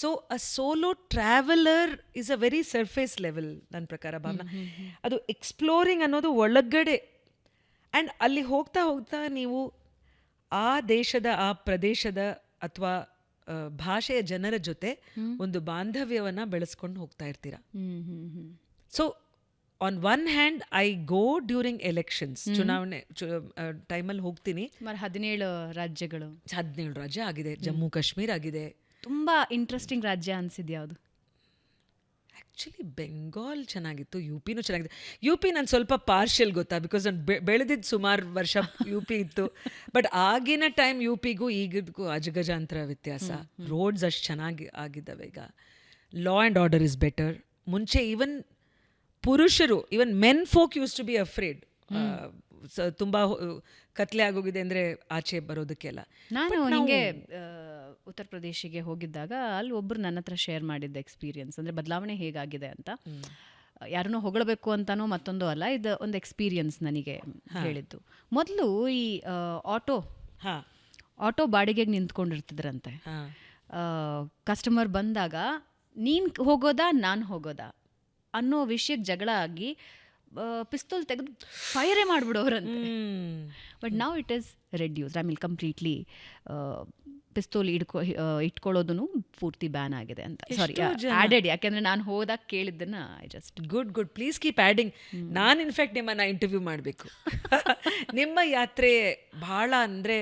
So a solo traveller is a very surface level ನನ್ನ ಪ್ರಕಾರ ಭಾವನಾ. ಅದು ಎಕ್ಸ್ಪ್ಲೋರಿಂಗ್ ಅನ್ನೋದು ಒಳಗಡೆ, ಆ್ಯಂಡ್ ಅಲ್ಲಿ ಹೋಗ್ತಾ ಹೋಗ್ತಾ ನೀವು ಆ ದೇಶದ ಆ ಪ್ರದೇಶದ ಅಥವಾ ಭಾಷೆಯ ಜನರ ಜೊತೆ ಒಂದು ಬಾಂಧವ್ಯವನ್ನು ಬೆಳೆಸ್ಕೊಂಡು ಹೋಗ್ತಾ ಇರ್ತೀರ. So on one hand I go during elections, ಚುನಾವಣೆ ಟೈಮಲ್ಲಿ ಹೋಗ್ತೀನಿ. 17 ರಾಜ್ಯಗಳು, 17 ರಾಜ್ಯ ಆಗಿದೆ, ಜಮ್ಮು ಕಾಶ್ಮೀರ್ ಆಗಿದೆ. ತುಂಬ ಇಂಟ್ರೆಸ್ಟಿಂಗ್ ರಾಜ್ಯ ಅನ್ಸಿದ್ದು ಯಾವುದು? ಆ್ಯಕ್ಚುಲಿ ಬೆಂಗಾಲ್ ಚೆನ್ನಾಗಿತ್ತು, ಯು ಪಿನೂ ಚೆನ್ನಾಗಿದೆ. ಯು ಪಿ ನಾನು ಸ್ವಲ್ಪ ಪಾರ್ಷಿಯಲ್ ಗೊತ್ತಾ, ಬಿಕಾಸ್ ನಾನು ಬೆಳೆದಿದ್ದು ಸುಮಾರು ವರ್ಷ ಯು ಪಿ ಇತ್ತು. ಬಟ್ ಆಗಿನ ಟೈಮ್ ಯು ಪಿಗೂ ಈಗಿದ್ಗೂ ಅಜಗಜಾಂತರ ವ್ಯತ್ಯಾಸ. ರೋಡ್ಸ್ ಅಷ್ಟು ಚೆನ್ನಾಗಿ ಆಗಿದ್ದಾವೆ ಈಗ. Law and order is better. ಮುಂಚೆ ಈವನ್ ಪುರುಷರು, even men folk use to be afraid. ತುಂಬ ಕತ್ಲೆ ಆಗೋಗಿದೆ ಅಂದರೆ ಆಚೆ ಬರೋದಕ್ಕೆಲ್ಲ. ನಾನು ಹಿಂಗೆ ಉತ್ತರ ಪ್ರದೇಶಿಗೆ ಹೋಗಿದ್ದಾಗ ಅಲ್ಲಿ ಒಬ್ಬರು ನನ್ನ ಹತ್ರ ಶೇರ್ ಮಾಡಿದ್ದ ಎಕ್ಸ್ಪೀರಿಯನ್ಸ್, ಅಂದರೆ ಬದಲಾವಣೆ ಹೇಗಾಗಿದೆ ಅಂತ. ಯಾರನ್ನೂ ಹೊಗಳಬೇಕು ಅಂತನೋ ಮತ್ತೊಂದು ಅಲ್ಲ, ಇದು ಒಂದು ಎಕ್ಸ್ಪೀರಿಯನ್ಸ್ ನನಗೆ ಹೇಳಿದ್ದು. ಮೊದಲು ಈ ಆಟೋ ಬಾಡಿಗೆಗೆ ನಿಂತ್ಕೊಂಡಿರ್ತಿದ್ರಂತೆ. ಕಸ್ಟಮರ್ ಬಂದಾಗ ನೀನು ಹೋಗೋದಾ ನಾನು ಹೋಗೋದಾ ಅನ್ನೋ ವಿಷಯಕ್ಕೆ ಜಗಳ ಆಗಿ ಪಿಸ್ತೂಲ್ ತೆಗೆದು ಫೈರೇ ಮಾಡಿಬಿಡೋರಂತೆ. But now it is reduced. I mean completely pistol ಇಟ್ಕೊಳ್ಳೋದನ್ನು ಪೂರ್ತಿ ಬ್ಯಾನ್ ಆಗಿದೆ ಅಂತ. Sorry, added. ಯಾಕೆಂದರೆ ನಾನು ಹೋದಾಗ ಕೇಳಿದ್ದನ್ನು I just good please keep adding. ನಾನು ಇನ್ಫ್ಯಾಕ್ಟ್ ನಿಮ್ಮನ್ನು ಇಂಟರ್ವ್ಯೂ ಮಾಡಬೇಕು. ನಿಮ್ಮ ಯಾತ್ರೆ ಭಾಳ ಅಂದರೆ,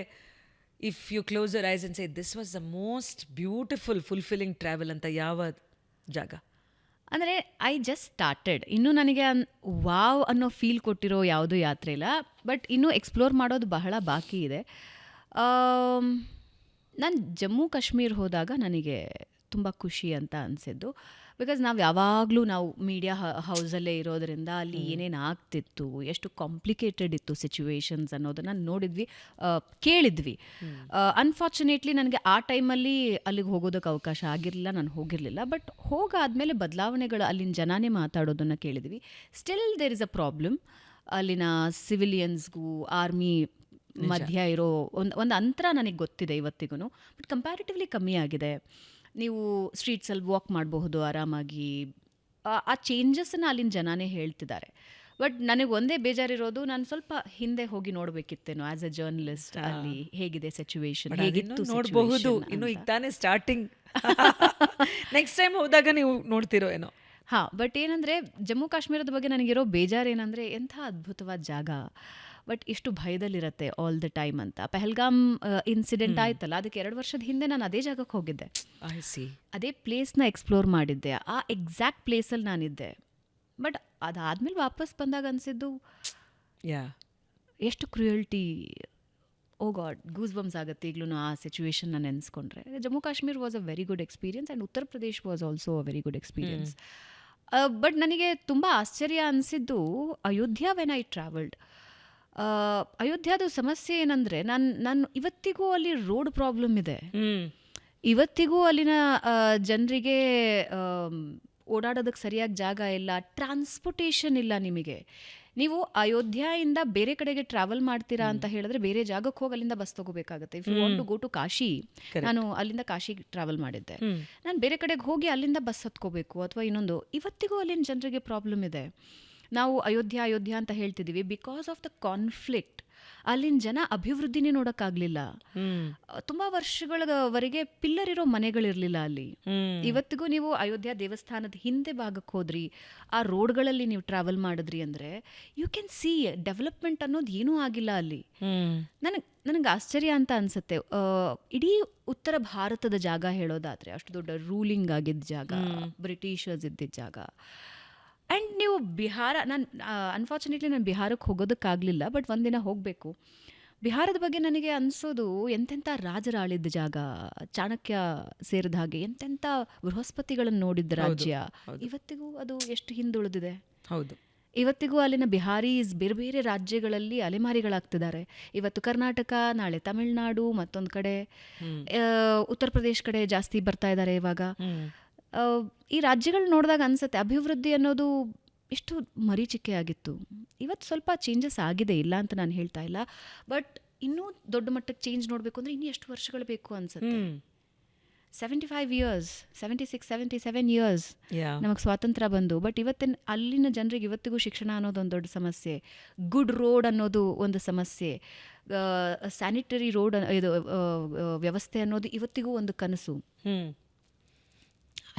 if you close your eyes and say this was the most beautiful fulfilling travel ಅಂತ ಯಾವ ಜಾಗ? ಅಂದರೆ ಐ ಜಸ್ಟ್ ಸ್ಟಾರ್ಟೆಡ್. ಇನ್ನೂ ನನಗೆ ವಾವ್ ಅನ್ನೋ ಫೀಲ್ ಕೊಟ್ಟಿರೋ ಯಾವುದೂ ಯಾತ್ರೆ ಇಲ್ಲ. ಬಟ್ ಇನ್ನೂ ಎಕ್ಸ್ಪ್ಲೋರ್ ಮಾಡೋದು ಬಹಳ ಬಾಕಿ ಇದೆ. ನಾನು ಜಮ್ಮು ಕಾಶ್ಮೀರ್ ಹೋದಾಗ ನನಗೆ ತುಂಬ ಖುಷಿ ಅಂತ ಅನಿಸಿದ್ದು. ಬಿಕಾಸ್ ನಾವು ಯಾವಾಗಲೂ ಮೀಡಿಯಾ ಹೌಸಲ್ಲೇ ಇರೋದರಿಂದ ಅಲ್ಲಿ ಏನೇನು ಆಗ್ತಿತ್ತು, ಎಷ್ಟು ಕಾಂಪ್ಲಿಕೇಟೆಡ್ ಇತ್ತು ಸಿಚುವೇಶನ್ಸ್ ಅನ್ನೋದನ್ನು ನೋಡಿದ್ವಿ, ಕೇಳಿದ್ವಿ. ಅನ್ಫಾರ್ಚುನೇಟ್ಲಿ ನನಗೆ ಆ ಟೈಮಲ್ಲಿ ಅಲ್ಲಿಗೆ ಹೋಗೋದಕ್ಕೆ ಅವಕಾಶ ಆಗಿರಲಿಲ್ಲ, ನಾನು ಹೋಗಿರಲಿಲ್ಲ. ಬಟ್ ಹೋಗಾದ್ಮೇಲೆ ಬದಲಾವಣೆಗಳು, ಅಲ್ಲಿನ ಜನನೇ ಮಾತಾಡೋದನ್ನು ಕೇಳಿದ್ವಿ. Still there is a problem. ಅಲ್ಲಿನ ಸಿವಿಲಿಯನ್ಸ್ಗೂ ಆರ್ಮಿ ಮಧ್ಯ ಇರೋ ಒಂದು ಅಂತರ ನನಗೆ ಗೊತ್ತಿದೆ ಇವತ್ತಿಗೂ. ಬಟ್ ಕಂಪ್ಯಾರಿಟಿವ್ಲಿ ಕಮ್ಮಿ ಆಗಿದೆ. ನೀವು ಸ್ಟ್ರೀಟ್ಸಲ್ಲಿ ವಾಕ್ ಮಾಡಬಹುದು ಆರಾಮಾಗಿ. ಆ ಚೇಂಜಸ್ಸನ್ನು ಅಲ್ಲಿನ ಜನನೇ ಹೇಳ್ತಿದ್ದಾರೆ. ಬಟ್ ನನಗೆ ಒಂದೇ ಬೇಜಾರಿರೋದು, ನಾನು ಸ್ವಲ್ಪ ಹಿಂದೆ ಹೋಗಿ ನೋಡಬೇಕಿತ್ತೇನೋ ಆ್ಯಸ್ ಅ ಜರ್ನಲಿಸ್ಟ್, ಅಲ್ಲಿ ಹೇಗಿದೆ ಸಿಚುವೇಶನ್, ಹೇಗಿತ್ತು ನೋಡಬಹುದು. ಇನ್ನು ಈಗ ತಾನೇ ಸ್ಟಾರ್ಟಿಂಗ್. ನೆಕ್ಸ್ಟ್ ಟೈಮ್ ಹೋದಾಗ ನೀವು ನೋಡ್ತಿರೋ ಏನೋ. ಹಾಂ, ಬಟ್ ಏನಂದರೆ ಜಮ್ಮು ಕಾಶ್ಮೀರದ ಬಗ್ಗೆ ನನಗಿರೋ ಬೇಜಾರೇನೆಂದರೆ, ಎಂಥ ಅದ್ಭುತವಾದ ಜಾಗ, ಬಟ್ ಇಷ್ಟು ಭಯದಲ್ಲಿರುತ್ತೆ ಆಲ್ ದ ಟೈಮ್ ಅಂತ. ಪಹಲ್ಗಾಮ್ ಇನ್ಸಿಡೆಂಟ್ ಆಯ್ತಲ್ಲ, ಅದಕ್ಕೆ 2 ವರ್ಷದ ಹಿಂದೆ ನಾನು ಅದೇ ಜಾಗಕ್ಕೆ ಹೋಗಿದ್ದೆ. ಅದೇ ಪ್ಲೇಸ್ನ ಎಕ್ಸ್ಪ್ಲೋರ್ ಮಾಡಿದ್ದೆ. ಆ ಎಕ್ಸಾಕ್ಟ್ ಪ್ಲೇಸಲ್ಲಿ ನಾನಿದ್ದೆ. ಬಟ್ ಅದಾದಮೇಲೆ ವಾಪಸ್ ಬಂದಾಗ ಅನಿಸಿದ್ದು, ಎಷ್ಟು cruelty. Oh god, goose bumps ಆಗುತ್ತೆ ಈಗಲೂ ಆ ಸಿಚುವೇಶನ್ನ ನೆನೆಸ್ಕೊಂಡ್ರೆ. Jammu Kashmir was a very good experience and Uttar Pradesh was also a very good experience. But ನನಗೆ ತುಂಬ ಆಶ್ಚರ್ಯ ಅನಿಸಿದ್ದು ಅಯೋಧ್ಯ ವೆನ್ ಐ ಟ್ರಾವೆಲ್ಡ್. ಅಯೋಧ್ಯದ ಸಮಸ್ಯೆ ಏನಂದರೆ, ನಾನು ಇವತ್ತಿಗೂ ಅಲ್ಲಿ ರೋಡ್ ಪ್ರಾಬ್ಲಮ್ ಇದೆ. ಇವತ್ತಿಗೂ ಅಲ್ಲಿನ ಜನರಿಗೆ ಓಡಾಡೋದಕ್ಕೆ ಸರಿಯಾಗಿ ಜಾಗ ಇಲ್ಲ, ಟ್ರಾನ್ಸ್ಪೋರ್ಟೇಷನ್ ಇಲ್ಲ. ನಿಮಗೆ ನೀವು ಅಯೋಧ್ಯೆಯಿಂದ ಬೇರೆ ಕಡೆಗೆ ಟ್ರಾವೆಲ್ ಮಾಡ್ತೀರಾ ಅಂತ ಹೇಳಿದ್ರೆ ಬೇರೆ ಜಾಗಕ್ಕೆ ಹೋಗಿ ಅಲ್ಲಿಂದ ಬಸ್ ತಗೋಬೇಕಾಗುತ್ತೆ. If you want to go to Kashi, ನಾನು ಅಲ್ಲಿಂದ ಕಾಶಿಗೆ ಟ್ರಾವೆಲ್ ಮಾಡಿದ್ದೆ, ನಾನು ಬೇರೆ ಕಡೆಗೆ ಹೋಗಿ ಅಲ್ಲಿಂದ ಬಸ್ ಹತ್ಕೋಬೇಕು ಅಥವಾ ಇನ್ನೊಂದು. ಇವತ್ತಿಗೂ ಅಲ್ಲಿನ ಜನರಿಗೆ ಪ್ರಾಬ್ಲಮ್ ಇದೆ. ನಾವು ಅಯೋಧ್ಯ ಅಂತ ಹೇಳ್ತಿದ್ದೀವಿ ಬಿಕಾಸ್ ಆಫ್ ದ ಕಾನ್ಫ್ಲಿಕ್ಟ್. ಅಲ್ಲಿನ ಜನ ಅಭಿವೃದ್ಧಿನೇ ನೋಡೋಕ್ಕಾಗಲಿಲ್ಲ. ತುಂಬ ವರ್ಷಗಳವರೆಗೆ ಪಿಲ್ಲರ್ ಇರೋ ಮನೆಗಳಿರಲಿಲ್ಲ ಅಲ್ಲಿ. ಇವತ್ತಿಗೂ ನೀವು ಅಯೋಧ್ಯ ದೇವಸ್ಥಾನದ ಹಿಂದೆ ಭಾಗಕ್ಕೆ ಹೋದ್ರಿ, ಆ ರೋಡ್ಗಳಲ್ಲಿ ನೀವು ಟ್ರಾವೆಲ್ ಮಾಡಿದ್ರಿ ಅಂದರೆ ಯು ಕ್ಯಾನ್ ಸಿ ಡೆವಲಪ್ಮೆಂಟ್ ಅನ್ನೋದು ಏನೂ ಆಗಿಲ್ಲ ಅಲ್ಲಿ. ನನಗೆ ಆಶ್ಚರ್ಯ ಅಂತ ಅನಿಸುತ್ತೆ. ಇಡೀ ಉತ್ತರ ಭಾರತದ ಜಾಗ ಹೇಳೋದಾದರೆ, ಅಷ್ಟು ದೊಡ್ಡ ರೂಲಿಂಗ್ ಆಗಿದ್ದ ಜಾಗ, ಬ್ರಿಟಿಷರ್ಸ್ ಇದ್ದಿದ್ದ ಜಾಗ. ಆ್ಯಂಡ್ ನೀವು ಬಿಹಾರ, ನಾನು ಅನ್ಫಾರ್ಚುನೇಟ್ಲಿ ನಾನು ಬಿಹಾರಕ್ಕೆ ಹೋಗೋದಕ್ಕಾಗಲಿಲ್ಲ, ಬಟ್ ಒಂದಿನ ಹೋಗಬೇಕು. ಬಿಹಾರದ ಬಗ್ಗೆ ನನಗೆ ಅನಿಸೋದು, ಎಂತೆಂಥ ರಾಜರ ಆಳಿದ್ದ ಜಾಗ, ಚಾಣಕ್ಯ ಸೇರಿದ ಹಾಗೆ ಎಂತೆಂಥ ಬೃಹಸ್ಪತಿಗಳನ್ನು ನೋಡಿದ್ದ ರಾಜ್ಯ. ಇವತ್ತಿಗೂ ಅದು ಎಷ್ಟು ಹಿಂದುಳಿದಿದೆ. ಹೌದು, ಇವತ್ತಿಗೂ ಅಲ್ಲಿನ ಬಿಹಾರೀಸ್ ಬೇರೆ ಬೇರೆ ರಾಜ್ಯಗಳಲ್ಲಿ ಅಲೆಮಾರಿಗಳಾಗ್ತಿದ್ದಾರೆ. ಇವತ್ತು ಕರ್ನಾಟಕ, ನಾಳೆ ತಮಿಳುನಾಡು, ಮತ್ತೊಂದು ಕಡೆ ಉತ್ತರ ಪ್ರದೇಶ ಕಡೆ ಜಾಸ್ತಿ ಬರ್ತಾ ಇದ್ದಾರೆ ಇವಾಗ. ಈ ರಾಜ್ಯಗಳು ನೋಡಿದಾಗ ಅನಿಸುತ್ತೆ ಅಭಿವೃದ್ಧಿ ಅನ್ನೋದು ಎಷ್ಟು ಮರೀಚಿಕೆ ಆಗಿತ್ತು. ಇವತ್ತು ಸ್ವಲ್ಪ ಚೇಂಜಸ್ ಆಗಿದೆ, ಇಲ್ಲ ಅಂತ ನಾನು ಹೇಳ್ತಾ ಇಲ್ಲ. ಬಟ್ ಇನ್ನೂ ದೊಡ್ಡ ಮಟ್ಟಕ್ಕೆ ಚೇಂಜ್ ನೋಡಬೇಕು ಅಂದರೆ ಇನ್ನೂ ಎಷ್ಟು ವರ್ಷಗಳು ಬೇಕು ಅನಿಸುತ್ತೆ. 75 ಇಯರ್ಸ್ 77 ಇಯರ್ಸ್ ಯಾ ನಮಗೆ ಸ್ವಾತಂತ್ರ್ಯ ಬಂದು. ಬಟ್ ಇವತ್ತಿನ ಅಲ್ಲಿನ ಜನರಿಗೆ ಇವತ್ತಿಗೂ ಶಿಕ್ಷಣ ಅನ್ನೋದು ಒಂದು ದೊಡ್ಡ ಸಮಸ್ಯೆ, ಗುಡ್ ರೋಡ್ ಅನ್ನೋದು ಒಂದು ಸಮಸ್ಯೆ, ಸ್ಯಾನಿಟರಿ ರೋಡ್ ಇದು ವ್ಯವಸ್ಥೆ ಅನ್ನೋದು ಇವತ್ತಿಗೂ ಒಂದು ಕನಸು.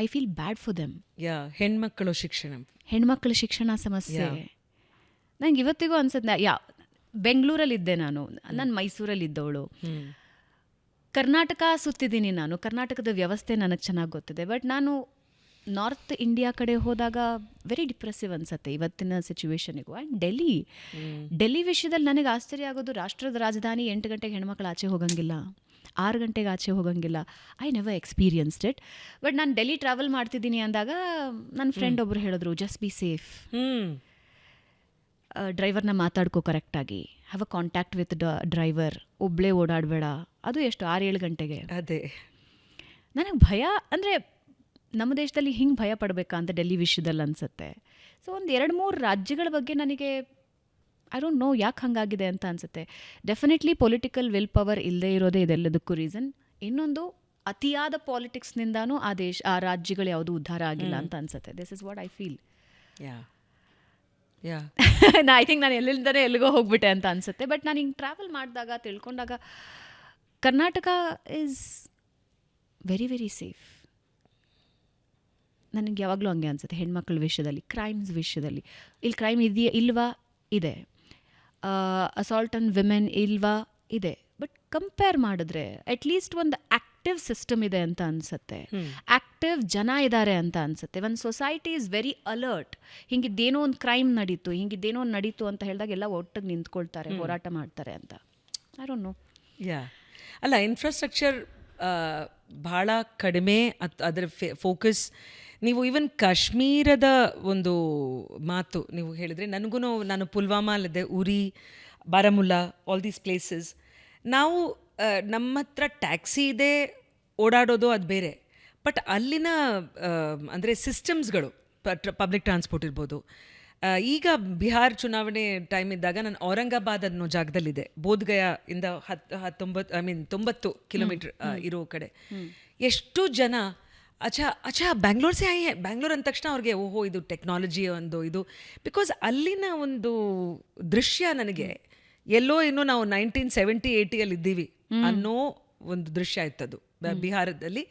I feel bad for them. Yeah ಹೆಣ್ಮಕ್ಕಳು ಶಿಕ್ಷಣ, ಹೆಣ್ಮಕ್ಳ ಶಿಕ್ಷಣ ಸಮಸ್ಯೆ ನಂಗೆ ಇವತ್ತಿಗೂ ಅನ್ಸುತ್ತೆ. ಬೆಂಗಳೂರಲ್ಲಿದ್ದೆ ನಾನು ಮೈಸೂರಲ್ಲಿದ್ದವಳು, ಕರ್ನಾಟಕ ಸುತ್ತಿದ್ದೀನಿ ನಾನು, ಕರ್ನಾಟಕದ ವ್ಯವಸ್ಥೆ ನನಗೆ ಚೆನ್ನಾಗಿ ಗೊತ್ತಿದೆ. ಬಟ್ ನಾನು ನಾರ್ತ್ ಇಂಡಿಯಾ ಕಡೆ ಹೋದಾಗ ವೆರಿ ಡಿಪ್ರೆಸಿವ್ ಅನ್ಸುತ್ತೆ ಇವತ್ತಿನ ಸಿಚುವೇಶನಿಗೂ. ಆ್ಯಂಡ್ ಡೆಲ್ಲಿ ವಿಷಯದಲ್ಲಿ ನನಗೆ ಆಶ್ಚರ್ಯ ಆಗೋದು, ರಾಷ್ಟ್ರದ ರಾಜಧಾನಿ 8 ಗಂಟೆಗೆ ಹೆಣ್ಮಕ್ಳು ಆಚೆ ಹೋಗಂಗಿಲ್ಲ, 6 ಗಂಟೆಗೆ ಆಚೆ ಹೋಗಂಗಿಲ್ಲ. I never experienced it. But ನಾನು ಡೆಲ್ಲಿ ಟ್ರಾವೆಲ್ ಮಾಡ್ತಿದ್ದೀನಿ ಅಂದಾಗ ನನ್ನ ಫ್ರೆಂಡ್ ಒಬ್ಬರು ಹೇಳಿದ್ರು, ಜಸ್ಟ್ ಬಿ ಸೇಫ್, ಡ್ರೈವರ್ನ ಮಾತಾಡ್ಕೋ ಕರೆಕ್ಟಾಗಿ, have a contact with driver, ಒಬ್ಬಳೇ ಓಡಾಡಬೇಡ. ಅದು ಎಷ್ಟು 6-7 ಗಂಟೆಗೆ. ಅದೇ ನನಗೆ ಭಯ ಅಂದರೆ ನಮ್ಮ ದೇಶದಲ್ಲಿ ಹಿಂಗೆ ಭಯ ಪಡಬೇಕಾ ಅಂತ ಡೆಲ್ಲಿ ವಿಷಯದಲ್ಲಿ ಅನಿಸುತ್ತೆ. ಸೊ ಒಂದು 2-3 ರಾಜ್ಯಗಳ ಬಗ್ಗೆ ನನಗೆ ಐ ಡೋಂಟ್ ನೋ ಯಾಕೆ ಹಾಗಾಗಿದೆ ಅಂತ ಅನಿಸುತ್ತೆ. ಡೆಫಿನೆಟ್ಲಿ ಪೊಲಿಟಿಕಲ್ ವಿಲ್ ಪವರ್ ಇಲ್ಲದೆ ಇರೋದೇ ಇದೆಲ್ಲದಕ್ಕೂ ರೀಸನ್. ಇನ್ನೊಂದು ಅತಿಯಾದ ಪಾಲಿಟಿಕ್ಸ್ನಿಂದಾನೂ ಆ ರಾಜ್ಯಗಳು ಯಾವುದೂ ಉದ್ಧಾರ ಆಗಿಲ್ಲ ಅಂತ ಅನಿಸುತ್ತೆ. This is what I feel. Yeah yeah I think ನಾನು ಎಲ್ಲಿಂದನೇ ಎಲ್ಲಿಗೋ ಹೋಗ್ಬಿಟ್ಟೆ ಅಂತ ಅನಿಸುತ್ತೆ. ಬಟ್ ನಾನು ಹಿಂಗೆ ಟ್ರಾವೆಲ್ ಮಾಡಿದಾಗ ತಿಳ್ಕೊಂಡಾಗ Karnataka is very very safe. ನನಗೆ ಯಾವಾಗಲೂ ಹಂಗೆ ಅನಿಸುತ್ತೆ ಹೆಣ್ಮಕ್ಳ ವಿಷಯದಲ್ಲಿ, ಕ್ರೈಮ್ಸ್ ವಿಷಯದಲ್ಲಿ. ಇಲ್ಲಿ ಕ್ರೈಮ್ ಇದೆಯಾ ಇಲ್ವಾ? ಇದೆ. ಅಸಾಲ್ಟ್ ಆನ್ ವಿಮೆನ್ ಇಲ್ವಾ? ಇದೆ. ಬಟ್ ಕಂಪೇರ್ ಮಾಡಿದ್ರೆ ಅಟ್ಲೀಸ್ಟ್ ಒಂದು ಆಕ್ಟಿವ್ ಸಿಸ್ಟಮ್ ಇದೆ ಅಂತ ಅನಿಸುತ್ತೆ, ಆಕ್ಟಿವ್ ಜನ ಇದ್ದಾರೆ ಅಂತ ಅನಿಸುತ್ತೆ. ಒಂದು ಸೊಸೈಟಿ ಈಸ್ ವೆರಿ ಅಲರ್ಟ್. ಹಿಂಗಿದ್ದೇನೋ ಒಂದು ಕ್ರೈಮ್ ನಡೀತು, ಹಿಂಗಿದ್ದೇನೋ ಒಂದು ನಡೀತು ಅಂತ ಹೇಳಿದಾಗ ಎಲ್ಲ ಒಟ್ಟಿಗೆ ನಿಂತ್ಕೊಳ್ತಾರೆ, ಹೋರಾಟ ಮಾಡ್ತಾರೆ ಅಂತ. I don't know. ಯಾ ಅಲ್ಲ, ಇನ್ಫ್ರಾಸ್ಟ್ರಕ್ಚರ್ ಭಾಳ ಕಡಿಮೆ, ಅದರ ಫೋಕಸ್. ನೀವು ಈವನ್ ಕಾಶ್ಮೀರದ ಒಂದು ಮಾತು ನೀವು ಹೇಳಿದರೆ, ನನಗೂ ನಾನು ಪುಲ್ವಾಮಾಲಿದ್ದೆ, ಉರಿ, ಬಾರಾಮುಲ್ಲಾ, ಆಲ್ ದೀಸ್ ಪ್ಲೇಸಸ್. ನಾವು ನಮ್ಮ ಹತ್ರ ಟ್ಯಾಕ್ಸಿ ಇದೆ, ಓಡಾಡೋದು ಅದು ಬೇರೆ. ಬಟ್ ಅಲ್ಲಿನ ಅಂದರೆ ಸಿಸ್ಟಮ್ಸ್ಗಳು, ಪಬ್ಲಿಕ್ ಟ್ರಾನ್ಸ್ಪೋರ್ಟ್ ಇರ್ಬೋದು. ಈಗ ಬಿಹಾರ್ ಚುನಾವಣೆ ಟೈಮ್ ಇದ್ದಾಗ ನಾನು ಔರಂಗಾಬಾದ್ ಅನ್ನೋ ಜಾಗದಲ್ಲಿದೆ, ಬೋಧ್ಗಯಾ ಇಂದ 90 ಕಿಲೋಮೀಟ್ರ್ ಇರೋ ಕಡೆ. ಎಷ್ಟು ಜನ ಅಚ್ಚಾ ಬ್ಯಾಂಗ್ಳೂರ್ ಸೇ ಆಯೇ, ಬ್ಯಾಂಗ್ಳೂರ್ ಅಂದ ತಕ್ಷಣ ಅವ್ರಿಗೆ ಓಹೋ ಇದು ಟೆಕ್ನಾಲಜಿ ಒಂದು ಇದು. ಬಿಕಾಸ್ ಅಲ್ಲಿನ ಒಂದು ದೃಶ್ಯ ನನಗೆ ಎಲ್ಲೋ ಇನ್ನೂ ನಾವು 1970-80 ಇದ್ದೀವಿ ಅನ್ನೋ ಒಂದು ದೃಶ್ಯ ಇತ್ತದು ಬಿಹಾರದಲ್ಲಿ.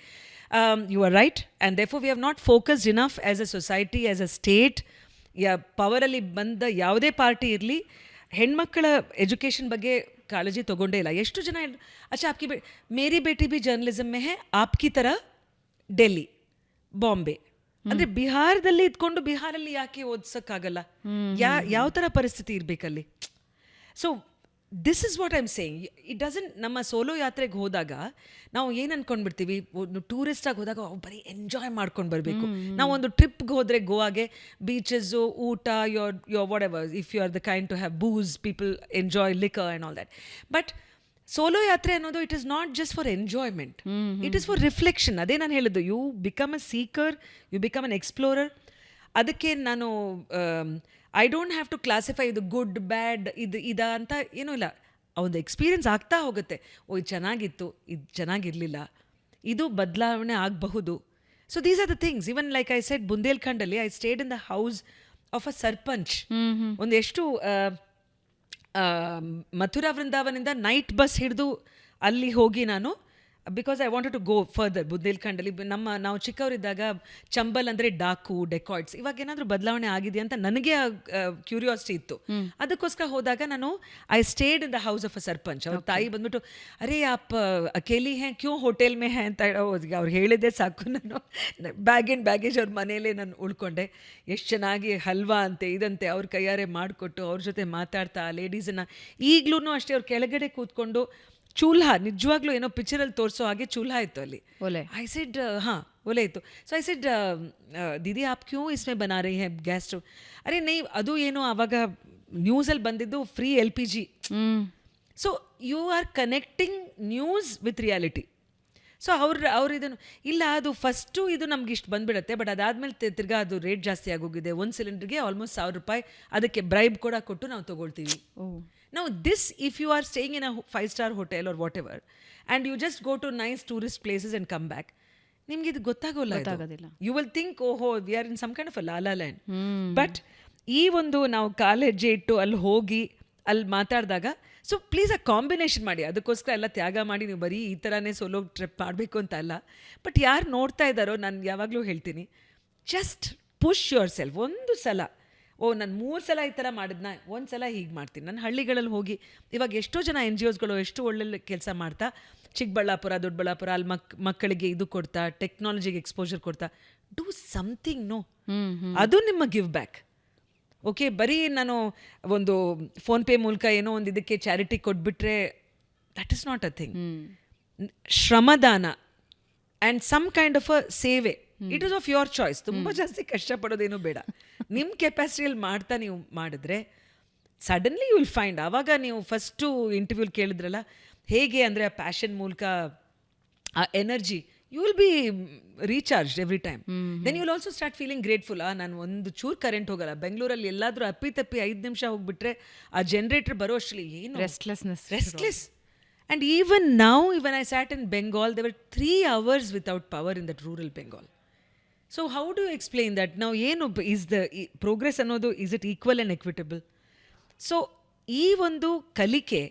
You are right. And therefore we have not focused enough as a society, as a state. ಪವರಲ್ಲಿ ಬಂದ ಯಾವುದೇ ಪಾರ್ಟಿ ಇರಲಿ, ಹೆಣ್ಮಕ್ಕಳ ಎಜುಕೇಷನ್ ಬಗ್ಗೆ ಕಾಳಜಿ ತೊಗೊಂಡೇ ಇಲ್ಲ. ಎಷ್ಟು ಜನ ಅಚ್ಚಾ ಆಪ್ಕಿ ಮೇರಿ ಬೇಟಿ ಬಿ ಜರ್ನಲಿಸಮ್ ಮೇ ಹೇ, ಆಪ್ಕಿ ಥರ ಡೆಲ್ಲಿ, ಬಾಂಬೆ. ಅಂದರೆ ಬಿಹಾರದಲ್ಲಿ ಇದ್ಕೊಂಡು ಬಿಹಾರಲ್ಲಿ ಯಾಕೆ ಓದಿಸೋಕ್ಕಾಗಲ್ಲ? ಯಾವ ಥರ ಪರಿಸ್ಥಿತಿ ಇರಬೇಕಲ್ಲಿ? So this is what I am saying. It doesn't. ನಮ್ಮ ಸೋಲೋ ಯಾತ್ರೆಗೆ ಹೋದಾಗ ನಾವು ಏನು ಅಂದ್ಕೊಂಡ್ಬಿಡ್ತೀವಿ, ಒಂದು ಟೂರಿಸ್ಟಾಗಿ ಹೋದಾಗ ಬರೀ ಎಂಜಾಯ್ ಮಾಡ್ಕೊಂಡು ಬರಬೇಕು. ನಾವು ಒಂದು ಟ್ರಿಪ್ಗೆ ಹೋದರೆ ಗೋವಾಗೆ ಬೀಚಸ್ಸು, ಊಟ, your whatever, if you are the kind to have booze, people enjoy liquor and all that. But solo ಯಾತ್ರೆ ಅನ್ನೋದು it is not just for enjoyment, it is for reflection. ಅದೇ ನಾನು ಹೇಳಿದ್ದು, you become a seeker, you become an explorer. ಅದಕ್ಕೆ ನಾನು I don't have to classify ಇದು good bad ಇದು ಅಂತ ಏನೂ ಇಲ್ಲ. ಒಂದು ಎಕ್ಸ್ಪೀರಿಯನ್ಸ್ ಆಗ್ತಾ ಹೋಗುತ್ತೆ. ಓ ಇದು ಚೆನ್ನಾಗಿತ್ತು, ಇದು ಚೆನ್ನಾಗಿರಲಿಲ್ಲ, ಇದು ಬದಲಾವಣೆ ಆಗಬಹುದು. So these are the things. Even like I said, ಬುಂದೇಲ್ಖಂಡಲ್ಲಿ I stayed in the house of a sarpanch. ಒಂದು ಎಷ್ಟು ಮಥುರಾ ವೃಂದಾವನಿಂದ ನೈಟ್ ಬಸ್ ಹಿಡಿದು ಅಲ್ಲಿ ಹೋಗಿ ನಾನು, because I wanted to go further. ಬುಂದೇಲ್ಖಂಡಲ್ಲಿ ನಾವು ಚಿಕ್ಕವರಿದ್ದಾಗ ಚಂಬಲ್ ಅಂದರೆ ಡಾಕು, ಡೆಕಾಯ್ಡ್ಸ್. ಇವಾಗ ಏನಾದರೂ ಬದಲಾವಣೆ ಆಗಿದೆ ಅಂತ ನನಗೆ ಕ್ಯೂರಿಯಾಸಿಟಿ ಇತ್ತು. ಅದಕ್ಕೋಸ್ಕರ ಹೋದಾಗ ನಾನು I stayed in the house of a sarpanch. ಅವ್ರ ತಾಯಿ ಬಂದ್ಬಿಟ್ಟು, ಅರೇ ಆಪ್ ಅಕೇಲಿ ಹೇ ಕ್ಯೂ ಹೋಟೆಲ್ ಮೇ ಹೇ ಅಂತ ಅವ್ರು ಹೇಳಿದ್ದೆ ಸಾಕು. ನಾನು ಬ್ಯಾಗೇಜ್ ಅವ್ರ ಮನೇಲೇ ನಾನು ಉಳ್ಕೊಂಡೆ. ಎಷ್ಟು ಚೆನ್ನಾಗಿ ಹಲ್ವಾ ಅಂತೆ ಇದಂತೆ ಅವ್ರ ಕೈಯಾರೆ ಮಾಡಿಕೊಟ್ಟು ಅವ್ರ ಜೊತೆ ಮಾತಾಡ್ತಾ ಲೇಡೀಸನ್ನು, ಈಗಲೂ ಅಷ್ಟೇ ಅವ್ರ ಕೆಳಗಡೆ ಕೂತ್ಕೊಂಡು ಚೂಲ್ಹಾ, ನಿಜವಾಗ್ಲೂ ಏನೋ ಪಿಕ್ಚರಲ್ಲಿ ತೋರಿಸೋ ಹಾಗೆ ಚೂಲ್ಹಾ ಇತ್ತು ಅಲ್ಲಿ. ಐ ಸೆಡ್ ಹಾಂ ಒಲೆ ಇತ್ತು. ಸೊ ಐ ಸೆಡ್ ದೀದಿ ಆಪ್ ಕ್ಯೂ ಇಸ್ಮೇ ಬನಾ ರಹಿ ಹೈ ಗ್ಯಾಸ್ ಸ್ಟವ್? ಅರೆ ನೈ, ಅದು ಏನೋ ಆವಾಗ ನ್ಯೂಸಲ್ಲಿ ಬಂದಿದ್ದು free LPG. So you are connecting news with reality. So ಅವ್ರು ಇದನ್ನು ಇಲ್ಲ, ಅದು ಫಸ್ಟು ಇದು ನಮ್ಗೆ ಇಷ್ಟು ಬಂದುಬಿಡುತ್ತೆ, ಬಟ್ ಅದಾದಮೇಲೆ ತಿರ್ಗಾ ಅದು ರೇಟ್ ಜಾಸ್ತಿ ಆಗೋಗಿದೆ. ಒಂದು ಸಿಲಿಂಡ್ರಿಗೆ ಆಲ್ಮೋಸ್ಟ್ $1,000 ಅದಕ್ಕೆ ಬ್ರೈಬ್ ಕೂಡ ಕೊಟ್ಟು ನಾವು ತೊಗೊಳ್ತೀವಿ. Now this, if you are staying in a 5-star hotel or whatever, and you just go to nice tourist places and come back, ನಿಮ್ಗೆ ಇದು ಗೊತ್ತಾಗೋಲ್ಲ. ಗೊತ್ತಾಗೋದಿಲ್ಲ. ಯು ವಿಲ್ ಥಿಂಕ್ ಓಹೋ we are in some kind of a la la land. But ಈ ಒಂದು ನಾವು college ಇಟ್ಟು ಅಲ್ಲಿ ಹೋಗಿ ಅಲ್ಲಿ ಮಾತಾಡಿದಾಗ, ಸೊ ಪ್ಲೀಸ್ ಆ ಕಾಂಬಿನೇಷನ್ ಮಾಡಿ. ಅದಕ್ಕೋಸ್ಕರ ಎಲ್ಲ ತ್ಯಾಗ ಮಾಡಿ ನೀವು ಬರೀ ಈ ಥರನೇ ಸೋಲೋ ಟ್ರಿಪ್ ಮಾಡಬೇಕು ಅಂತ ಅಲ್ಲ. ಬಟ್ ಯಾರು ನೋಡ್ತಾ ಇದ್ದಾರೋ, ನಾನು ಯಾವಾಗಲೂ ಹೇಳ್ತೀನಿ, ಜಸ್ಟ್ ಪುಷ್ ಯುವರ್ ಸೆಲ್ಫ್. ಒಂದು ಸಲ ನಾನು 3 ಸಲ ಈ ಥರ ಮಾಡಿದ್ನ, ಒಂದು ಸಲ ಹೀಗೆ ಮಾಡ್ತೀನಿ. ನಾನು ಹಳ್ಳಿಗಳಲ್ಲಿ ಹೋಗಿ ಇವಾಗ ಎಷ್ಟೋ ಜನ NGOsಗಳು ಎಷ್ಟು ಒಳ್ಳೊಳ್ಳೆ ಕೆಲಸ ಮಾಡ್ತಾ, ಚಿಕ್ಕಬಳ್ಳಾಪುರ, ದೊಡ್ಡಬಳ್ಳಾಪುರ, ಅಲ್ಲಿ ಮಕ್ಕಳಿಗೆ ಇದು ಕೊಡ್ತಾ, ಟೆಕ್ನಾಲಜಿಗೆ ಎಕ್ಸ್ಪೋಜರ್ ಕೊಡ್ತಾ, ಡೂ ಸಮಥಿಂಗ್. ನೋ, ಅದು ನಿಮ್ಮ ಗಿವ್ ಬ್ಯಾಕ್. ಓಕೆ, ಬರೀ ನಾನು ಒಂದು ಫೋನ್ಪೇ ಮೂಲಕ ಏನೋ ಒಂದು ಇದಕ್ಕೆ ಚಾರಿಟಿ ಕೊಟ್ಬಿಟ್ರೆ that is not a thing. ಶ್ರಮದಾನ and some kind of a ಸೇವೆ, it is of your choice. ತುಂಬ ಜಾಸ್ತಿ ಕಷ್ಟಪಡೋದೇನು ಬೇಡ. ನಿಮ್ಮ ಕೆಪಾಸಿಟಿಯಲ್ಲಿ ಮಾಡ್ತಾ ನೀವು ಮಾಡಿದ್ರೆ ಸಡನ್ಲಿ ಯು ವಿಲ್ ಫೈಂಡ್. ಆವಾಗ ನೀವು ಫಸ್ಟು ಇಂಟರ್ವ್ಯೂಲ್ ಕೇಳಿದ್ರಲ್ಲ, ಹೇಗೆ ಅಂದರೆ ಆ ಪ್ಯಾಷನ್ ಮೂಲಕ ಆ energy, you will be recharged every time. Then you will also start feeling grateful. ನಾನು ಒಂದು ಚೂರು ಕರೆಂಟ್ ಹೋಗಲ್ಲ. ಬೆಂಗಳೂರಲ್ಲಿ ಎಲ್ಲಾದರೂ ಅಪ್ಪಿತಪ್ಪಿ 5 ನಿಮಿಷ ಹೋಗ್ಬಿಟ್ರೆ ಆ ಜನರೇಟರ್ ಬರೋ ಅಷ್ಟರಲ್ಲಿ ಏನು restless. And even now, when I sat in Bengal, there were 3 hours without power in that rural Bengal. So how do you explain that? Now, is the progress ಅನ್ನೋದು, is it equal and equitable? So, ಈ ಒಂದು ಕಲಿಕೆ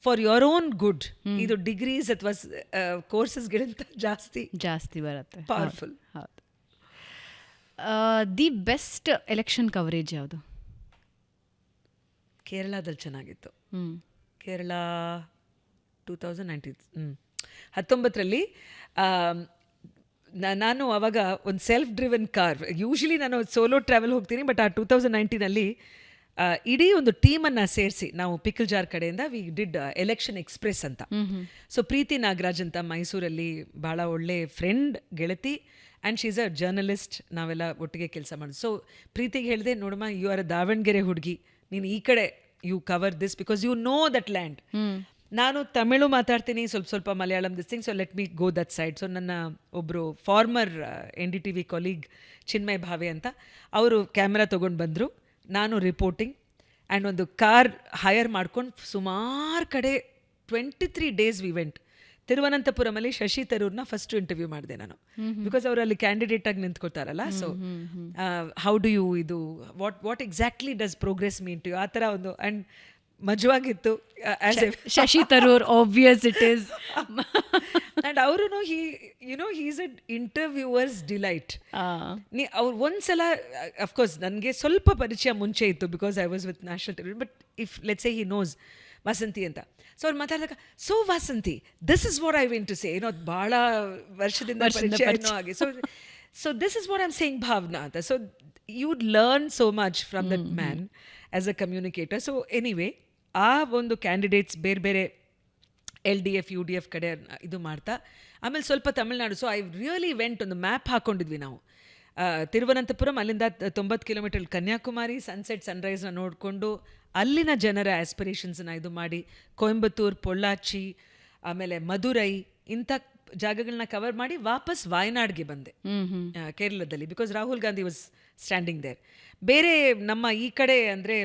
for your own good, ಇದು degrees ಅಥವಾ ಕೋರ್ಸಸ್ಗಳಿಂದ ಜಾಸ್ತಿ ಬರುತ್ತೆ. Powerful. ಹೌದು. The best election coverage ಯಾವುದು? ಕೇರಳದಲ್ಲಿ ಚೆನ್ನಾಗಿತ್ತು. ಕೇರಳ 2019 ನಾನು ಅವಾಗ ಒಂದು ಸೆಲ್ಫ್ ಡ್ರಿವನ್ ಕಾರ್, ಯೂಶ್ವಲಿ ನಾನು ಸೋಲೋ ಟ್ರಾವೆಲ್ ಹೋಗ್ತೀನಿ, ಬಟ್ ಆ 2019 ಇಡೀ ಒಂದು ಟೀಮನ್ನು ಸೇರಿಸಿ ನಾವು ಪಿಕಲ್ ಜಾರ್ ಕಡೆಯಿಂದ ವಿ ಡಿಡ್ ಎಲೆಕ್ಷನ್ ಎಕ್ಸ್ಪ್ರೆಸ್ ಅಂತ. ಸೊ ಪ್ರೀತಿ ನಾಗರಾಜ್ ಅಂತ ಮೈಸೂರಲ್ಲಿ ಭಾಳ ಒಳ್ಳೆ ಫ್ರೆಂಡ್, ಗೆಳತಿ, ಆ್ಯಂಡ್ ಶೀಸ್ ಅ ಜರ್ನಲಿಸ್ಟ್. ನಾವೆಲ್ಲ ಒಟ್ಟಿಗೆ ಕೆಲಸ ಮಾಡೋದು. ಸೊ ಪ್ರೀತಿಗೆ ಹೇಳಿದೆ, ನೋಡಮ್ಮ, ಯು ಆರ್ ಅ ದಾವಣಗೆರೆ ಹುಡುಗಿ, ನೀನು ಈ ಕಡೆ you cover this because you know that land. ನಾನು ತಮಿಳು ಮಾತಾಡ್ತೀನಿ, ಸ್ವಲ್ಪ Malayalam this thing, so let me go that side. So ನನ್ನ ಒಬ್ಬರು former NDTV colleague Chinmay Bhave ಅಂತ, ಅವರು ಕ್ಯಾಮ್ರಾ ತೊಗೊಂಡು ಬಂದರು, ನಾನು ರಿಪೋರ್ಟಿಂಗ್, ಆ್ಯಂಡ್ ಒಂದು ಕಾರ್ ಹೈರ್ ಮಾಡ್ಕೊಂಡು ಸುಮಾರು ಕಡೆ 23 days ವಿ ವೆಂಟ್. ತಿರುವನಂತಪುರಮಲ್ಲಿ ಶಶಿ ತರೂರ್ನ ಫಸ್ಟ್ ಇಂಟರ್ವ್ಯೂ ಮಾಡಿದೆ ನಾನು, ಬಿಕಾಸ್ ಅವರು ಅಲ್ಲಿ ಕ್ಯಾಂಡಿಡೇಟ್ ಆಗಿ ನಿಂತ್ಕೊಳ್ತಾರಲ್ಲ. ಸೊ ಹೌ ಡು ಯು ಇದು what exactly does progress mean to you, ಆ ಥರ ಒಂದು. ಆ್ಯಂಡ್ ಮಜವಾಗಿತ್ತು. Shashi Tharoor, obvious it is. And ಅವರು ಹೀಸ್ ಅ ಇಂಟರ್ವ್ಯೂವರ್ಸ್ ಡಿಲೈಟ್. ಅವ್ರು ಒಂದ್ಸಲ, ಅಫ್ಕೋರ್ಸ್ ನನಗೆ ಸ್ವಲ್ಪ ಪರಿಚಯ ಮುಂಚೆ ಇತ್ತು because I was with national television, but if let's say he knows Vasanthi ಅಂತ. ಸೊ ಅವ್ರು ಮಾತಾಡಿದಾಗ, so Vasanthi, this is what I went to say, ಭಾಳ ವರ್ಷದಿಂದ ಪರಿಚಯ ಅನ್ನೋ ಹಾಗೆ. So this is what I am saying Bhavana ಅಂತ. So you'd learn so much from that man as a communicator. So anyway, ಆ ಒಂದು ಕ್ಯಾಂಡಿಡೇಟ್ಸ್ ಬೇರೆ LDF UDF ಕಡೆ ಇದು ಮಾಡ್ತಾ, ಆಮೇಲೆ ಸ್ವಲ್ಪ Tamil Nadu. So I really vent, ಒಂದು ಮ್ಯಾಪ್ ಹಾಕ್ಕೊಂಡಿದ್ವಿ ನಾವು. ತಿರುವನಂತಪುರಂ, ಅಲ್ಲಿಂದ 90 ಕಿಲೋಮೀಟರ್ ಕನ್ಯಾಕುಮಾರಿ, ಸನ್ಸೆಟ್ ಸನ್ರೈಸ್ನ ನೋಡಿಕೊಂಡು ಅಲ್ಲಿನ ಜನರ ಆಸ್ಪಿರೇಷನ್ಸ್ನ ಇದು ಮಾಡಿ, ಕೊಯಂಬತ್ತೂರ್, ಪೊಳ್ಳಾಚಿ, ಆಮೇಲೆ ಮಧುರೈ, ಇಂಥ ಜಾಗಗಳನ್ನ ಕವರ್ ಮಾಡಿ ವಾಪಸ್ ವಾಯನಾಡ್ಗೆ ಬಂದೆ ಕೇರಳದಲ್ಲಿ, because Rahul Gandhi was standing there. ಬೇರೆ ನಮ್ಮ ಈ ಕಡೆ ಅಂದರೆ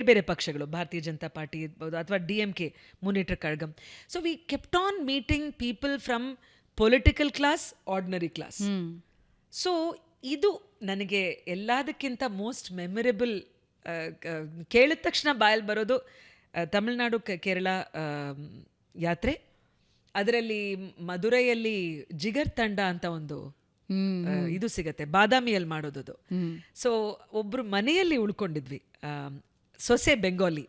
ಬೇರೆ ಪಕ್ಷಗಳು, ಭಾರತೀಯ ಜನತಾ ಪಾರ್ಟಿ ಇರ್ಬೋದು ಅಥವಾ DMK, Munnetra Kazhagam. So we kept on meeting people from political class, ordinary class. So ಇದು ನನಗೆ ಎಲ್ಲದಕ್ಕಿಂತ ಮೋಸ್ಟ್ ಮೆಮೊರೇಬಲ್. ಕೇಳಿದ ತಕ್ಷಣ ಬಾಯಲ್ಲಿ ಬರೋದು ತಮಿಳ್ನಾಡು ಕೇರಳ ಯಾತ್ರೆ. ಅದರಲ್ಲಿ ಮಧುರೈಯಲ್ಲಿ ಜಿಗರ್ ತಂಡ ಅಂತ ಒಂದು ಇದು ಸಿಗತ್ತೆ, ಬಾದಾಮಿಯಲ್ಲಿ ಮಾಡೋದು. ಸೊ ಒಬ್ರು ಮನೆಯಲ್ಲಿ ಉಳ್ಕೊಂಡಿದ್ವಿ, ಸೊಸೆ Bengali,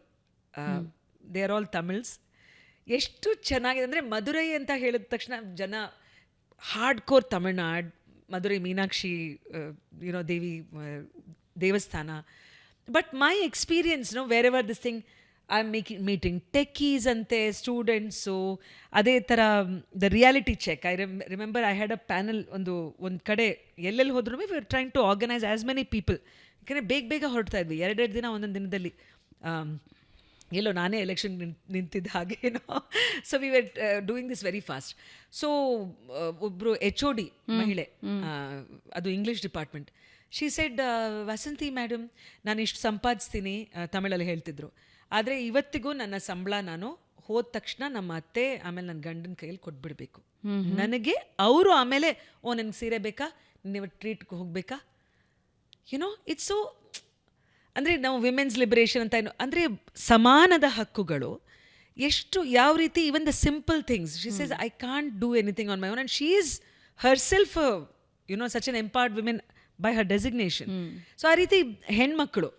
they are all Tamils. ಎಷ್ಟು ಚೆನ್ನಾಗಿದೆ ಅಂದರೆ, ಮಧುರೈ ಅಂತ ಹೇಳಿದ ತಕ್ಷಣ ಜನ ಹಾರ್ಡ್ ಕೋರ್ ತಮಿಳ್ನಾಡು, ಮಧುರೈ ಮೀನಾಕ್ಷಿ ದೇವಿ ದೇವಸ್ಥಾನ. But my experience wherever this thing, I am meeting techies ಅಂತೆ, ಸ್ಟೂಡೆಂಟ್ಸು, ಅದೇ ಥರ the reality check. I remember I had a panel. ಒಂದು ಕಡೆ ಎಲ್ಲೆಲ್ಲಿ ಹೋದ್ರೂ we are trying to organise as many people. ಯಾಕಂದರೆ ಬೇಗ ಹೊರಡ್ತಾ ಇದ್ವಿ, 2 ದಿನ ಒಂದೊಂದು ದಿನದಲ್ಲಿ. ಎಲ್ಲೋ ನಾನೇ ಎಲೆಕ್ಷನ್ ನಿಂತಿದ್ದ ಹಾಗೇನೋ. So we were doing this very fast. So ಒಬ್ಬರು HOD ಮಹಿಳೆ, ಅದು English department. She said, Vasanthi madam, ನಾನು ಇಷ್ಟು ಸಂಪಾದಿಸ್ತೀನಿ, ತಮಿಳಲ್ಲಿ ಹೇಳ್ತಿದ್ರು, ಆದರೆ ಇವತ್ತಿಗೂ ನನ್ನ ಸಂಬಳ ನಾನು ಹೋದ ತಕ್ಷಣ ನಮ್ಮ ಅತ್ತೆ ಆಮೇಲೆ ನನ್ನ ಗಂಡನ ಕೈಯಲ್ಲಿ ಕೊಟ್ಬಿಡ್ಬೇಕು. ನನಗೆ ಅವರು ಆಮೇಲೆ ನನಗೆ ಸೀರೆ ಬೇಕಾ, ನೀವು ಟ್ರೀಟ್ಗೆ ಹೋಗ್ಬೇಕಾ, ಇಟ್ಸ್ ಸೊ, ಅಂದರೆ ನಾವು ವಿಮೆನ್ಸ್ ಲಿಬರೇಷನ್ ಅಂತ ಅಂದರೆ ಸಮಾನದ ಹಕ್ಕುಗಳು ಎಷ್ಟು, ಯಾವ ರೀತಿ, even the simple things. She says I can't do anything on my own and she is herself such N empowered women by her designation. So ಆ ರೀತಿ ಹೆಣ್ಮಕ್ಳು